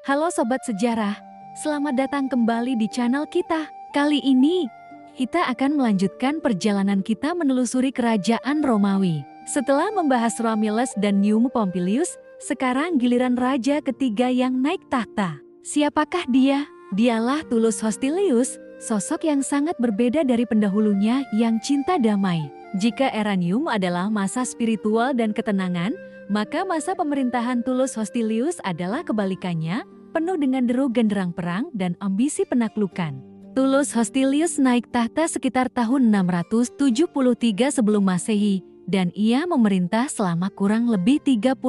Halo Sobat Sejarah, selamat datang kembali di channel kita. Kali ini, kita akan melanjutkan perjalanan kita menelusuri kerajaan Romawi. Setelah membahas Romulus dan Numa Pompilius, sekarang giliran raja ketiga yang naik tahta. Siapakah dia? Dialah Tullus Hostilius, sosok yang sangat berbeda dari pendahulunya yang cinta damai. Jika era Numa adalah masa spiritual dan ketenangan, maka masa pemerintahan Tullus Hostilius adalah kebalikannya, penuh dengan deru genderang perang dan ambisi penaklukan. Tullus Hostilius naik tahta sekitar tahun 673 sebelum Masehi, dan ia memerintah selama kurang lebih 31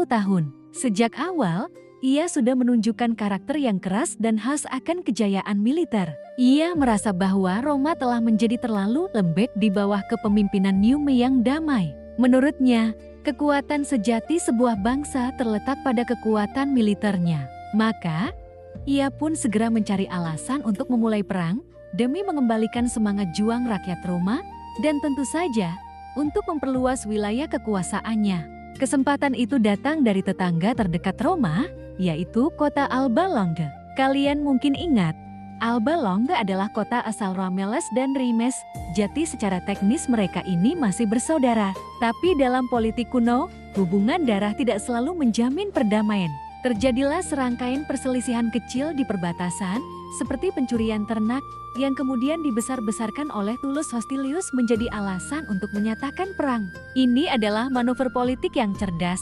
tahun. Sejak awal, ia sudah menunjukkan karakter yang keras dan khas akan kejayaan militer. Ia merasa bahwa Roma telah menjadi terlalu lembek di bawah kepemimpinan Numa yang damai. Menurutnya, kekuatan sejati sebuah bangsa terletak pada kekuatan militernya. Maka, ia pun segera mencari alasan untuk memulai perang demi mengembalikan semangat juang rakyat Roma dan tentu saja untuk memperluas wilayah kekuasaannya. Kesempatan itu datang dari tetangga terdekat Roma, yaitu kota Alba Longa. Kalian mungkin ingat, Alba Longa adalah kota asal Romulus dan Remus. Jadi secara teknis mereka ini masih bersaudara. Tapi dalam politik kuno, hubungan darah tidak selalu menjamin perdamaian. Terjadilah serangkaian perselisihan kecil di perbatasan, seperti pencurian ternak, yang kemudian dibesar-besarkan oleh Tullus Hostilius menjadi alasan untuk menyatakan perang. Ini adalah manuver politik yang cerdas.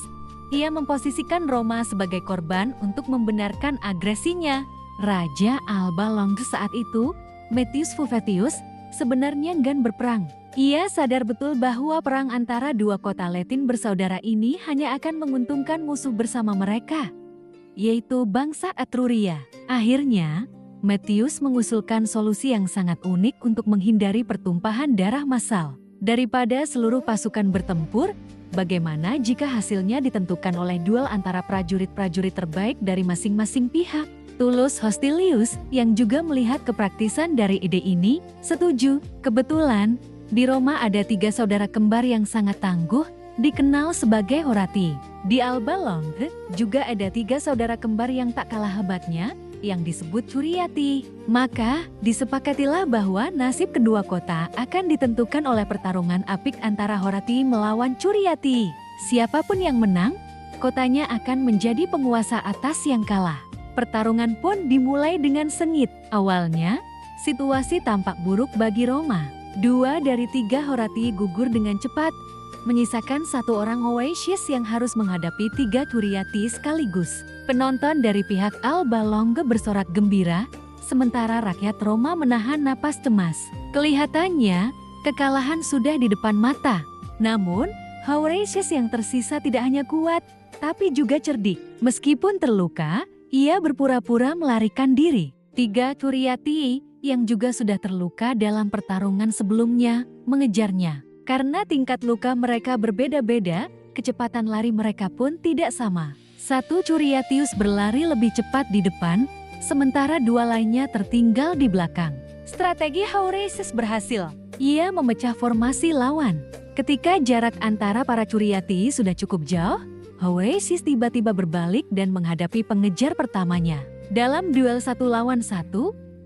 Ia memposisikan Roma sebagai korban untuk membenarkan agresinya. Raja Alba Longa saat itu, Metius Fufetius, sebenarnya enggan berperang. Ia sadar betul bahwa perang antara dua kota Latin bersaudara ini hanya akan menguntungkan musuh bersama mereka, yaitu bangsa Etruria. Akhirnya, Metius mengusulkan solusi yang sangat unik untuk menghindari pertumpahan darah massal. Daripada seluruh pasukan bertempur, bagaimana jika hasilnya ditentukan oleh duel antara prajurit-prajurit terbaik dari masing-masing pihak? Tullus Hostilius, yang juga melihat kepraktisan dari ide ini, setuju. Kebetulan, di Roma ada 3 saudara kembar yang sangat tangguh, dikenal sebagai Horati. Di Alba Longa juga ada 3 saudara kembar yang tak kalah hebatnya, yang disebut Curiati. Maka, disepakatilah bahwa nasib kedua kota akan ditentukan oleh pertarungan apik antara Horati melawan Curiati. Siapapun yang menang, kotanya akan menjadi penguasa atas yang kalah. Pertarungan pun dimulai dengan sengit. Awalnya, situasi tampak buruk bagi Roma. 2 dari 3 Horati gugur dengan cepat, menyisakan 1 orang Horacius yang harus menghadapi 3 Curiati sekaligus. Penonton dari pihak Alba Longa bersorak gembira, sementara rakyat Roma menahan napas cemas. Kelihatannya, kekalahan sudah di depan mata. Namun, Horacius yang tersisa tidak hanya kuat, tapi juga cerdik. Meskipun terluka, ia berpura-pura melarikan diri. 3 Curiati yang juga sudah terluka dalam pertarungan sebelumnya mengejarnya. Karena tingkat luka mereka berbeda-beda, kecepatan lari mereka pun tidak sama. 1 Curiatius berlari lebih cepat di depan, sementara 2 lainnya tertinggal di belakang. Strategi Horacius berhasil. Ia memecah formasi lawan. Ketika jarak antara para Curiati sudah cukup jauh, Horacius tiba-tiba berbalik dan menghadapi pengejar pertamanya. Dalam duel 1 lawan 1,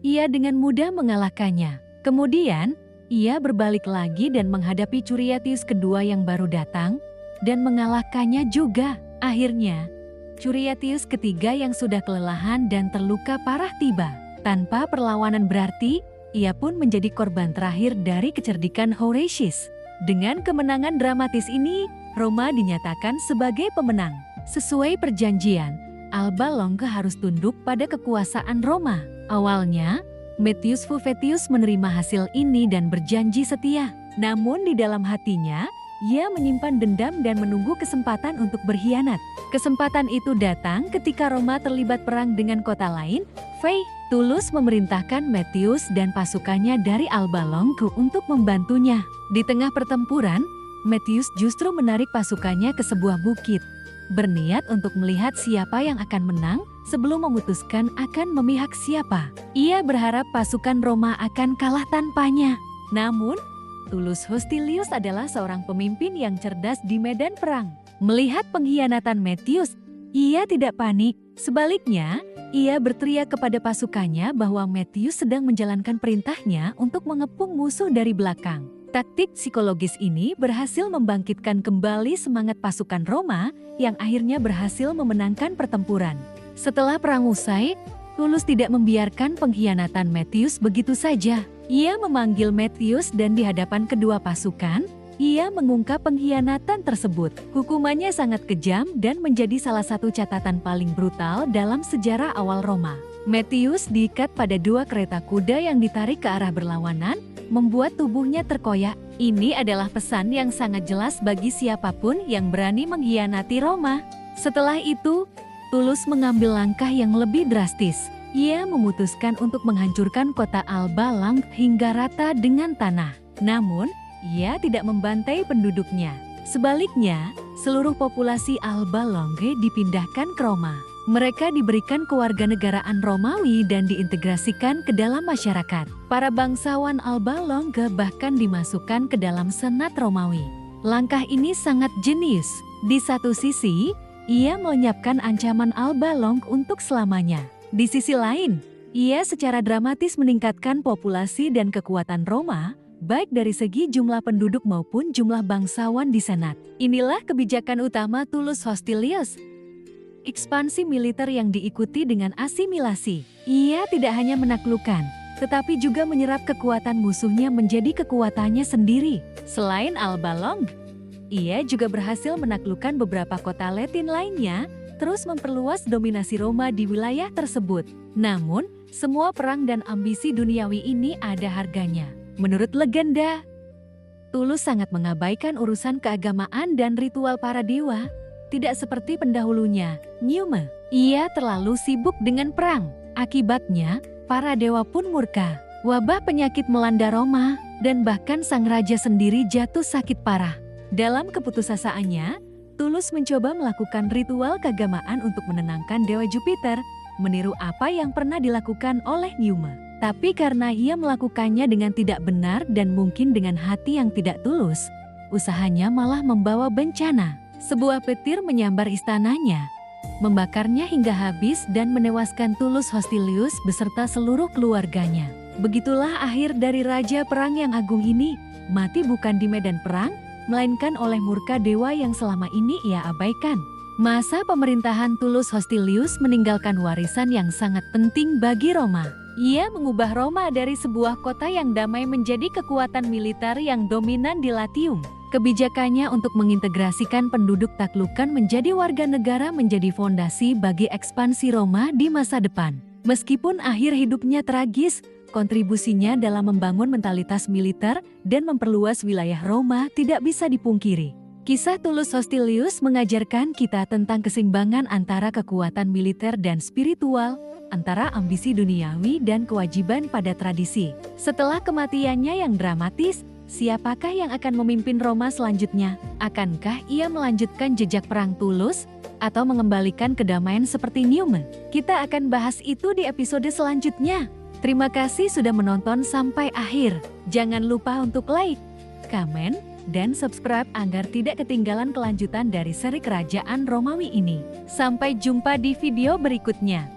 ia dengan mudah mengalahkannya. Kemudian, ia berbalik lagi dan menghadapi Curiatius kedua yang baru datang, dan mengalahkannya juga. Akhirnya, Curiatius ketiga yang sudah kelelahan dan terluka parah tiba. Tanpa perlawanan berarti, ia pun menjadi korban terakhir dari kecerdikan Horacius. Dengan kemenangan dramatis ini, Roma dinyatakan sebagai pemenang. Sesuai perjanjian, Alba Longa harus tunduk pada kekuasaan Roma. Awalnya, Metius Fufetius menerima hasil ini dan berjanji setia. Namun di dalam hatinya, ia menyimpan dendam dan menunggu kesempatan untuk berkhianat. Kesempatan itu datang ketika Roma terlibat perang dengan kota lain, Veii. Tullus memerintahkan Metius dan pasukannya dari Alba Longa untuk membantunya. Di tengah pertempuran, Metius justru menarik pasukannya ke sebuah bukit, berniat untuk melihat siapa yang akan menang sebelum memutuskan akan memihak siapa. Ia berharap pasukan Roma akan kalah tanpanya. Namun, Tullus Hostilius adalah seorang pemimpin yang cerdas di medan perang. Melihat pengkhianatan Metius, Ia tidak panik, sebaliknya, ia berteriak kepada pasukannya bahwa Metius sedang menjalankan perintahnya untuk mengepung musuh dari belakang. Taktik psikologis ini berhasil membangkitkan kembali semangat pasukan Roma yang akhirnya berhasil memenangkan pertempuran. Setelah perang usai, Tullus tidak membiarkan pengkhianatan Metius begitu saja. Ia memanggil Metius dan di hadapan kedua pasukan, ia mengungkap pengkhianatan tersebut. Hukumannya sangat kejam dan menjadi salah satu catatan paling brutal dalam sejarah awal Roma. Metius diikat pada 2 kereta kuda yang ditarik ke arah berlawanan, membuat tubuhnya terkoyak. Ini adalah pesan yang sangat jelas bagi siapapun yang berani mengkhianati Roma. Setelah itu, Tullus mengambil langkah yang lebih drastis. Ia memutuskan untuk menghancurkan kota Alba Longa hingga rata dengan tanah. Namun, ia tidak membantai penduduknya. Sebaliknya, seluruh populasi Alba Longa dipindahkan ke Roma. Mereka diberikan kewarganegaraan Romawi dan diintegrasikan ke dalam masyarakat. Para bangsawan Alba Longa bahkan dimasukkan ke dalam senat Romawi. Langkah ini sangat jenius. Di satu sisi, ia melenyapkan ancaman Alba Longa untuk selamanya. Di sisi lain, ia secara dramatis meningkatkan populasi dan kekuatan Roma, baik dari segi jumlah penduduk maupun jumlah bangsawan di senat. Inilah kebijakan utama Tullus Hostilius. Ekspansi militer yang diikuti dengan asimilasi. Ia tidak hanya menaklukkan, tetapi juga menyerap kekuatan musuhnya menjadi kekuatannya sendiri. Selain Alba Longa, ia juga berhasil menaklukkan beberapa kota Latin lainnya, terus memperluas dominasi Roma di wilayah tersebut. Namun, semua perang dan ambisi duniawi ini ada harganya. Menurut legenda, Tullus sangat mengabaikan urusan keagamaan dan ritual para dewa, tidak seperti pendahulunya, Numa. Ia terlalu sibuk dengan perang. Akibatnya, para dewa pun murka. Wabah penyakit melanda Roma, dan bahkan sang raja sendiri jatuh sakit parah. Dalam keputusasaannya, Tullus mencoba melakukan ritual keagamaan untuk menenangkan dewa Jupiter, meniru apa yang pernah dilakukan oleh Numa. Tapi karena ia melakukannya dengan tidak benar dan mungkin dengan hati yang tidak tulus, usahanya malah membawa bencana. Sebuah petir menyambar istananya, membakarnya hingga habis dan menewaskan Tullus Hostilius beserta seluruh keluarganya. Begitulah akhir dari Raja Perang yang agung ini, mati bukan di medan perang, melainkan oleh murka dewa yang selama ini ia abaikan. Masa pemerintahan Tullus Hostilius meninggalkan warisan yang sangat penting bagi Roma. Ia mengubah Roma dari sebuah kota yang damai menjadi kekuatan militer yang dominan di Latium. Kebijakannya untuk mengintegrasikan penduduk taklukan menjadi warga negara menjadi fondasi bagi ekspansi Roma di masa depan. Meskipun akhir hidupnya tragis, kontribusinya dalam membangun mentalitas militer dan memperluas wilayah Roma tidak bisa dipungkiri. Kisah Tullus Hostilius mengajarkan kita tentang keseimbangan antara kekuatan militer dan spiritual, antara ambisi duniawi dan kewajiban pada tradisi. Setelah kematiannya yang dramatis, siapakah yang akan memimpin Roma selanjutnya? Akankah ia melanjutkan jejak perang Tullus atau mengembalikan kedamaian seperti Numa? Kita akan bahas itu di episode selanjutnya. Terima kasih sudah menonton sampai akhir. Jangan lupa untuk like, komen, dan subscribe agar tidak ketinggalan kelanjutan dari seri Kerajaan Romawi ini. Sampai jumpa di video berikutnya.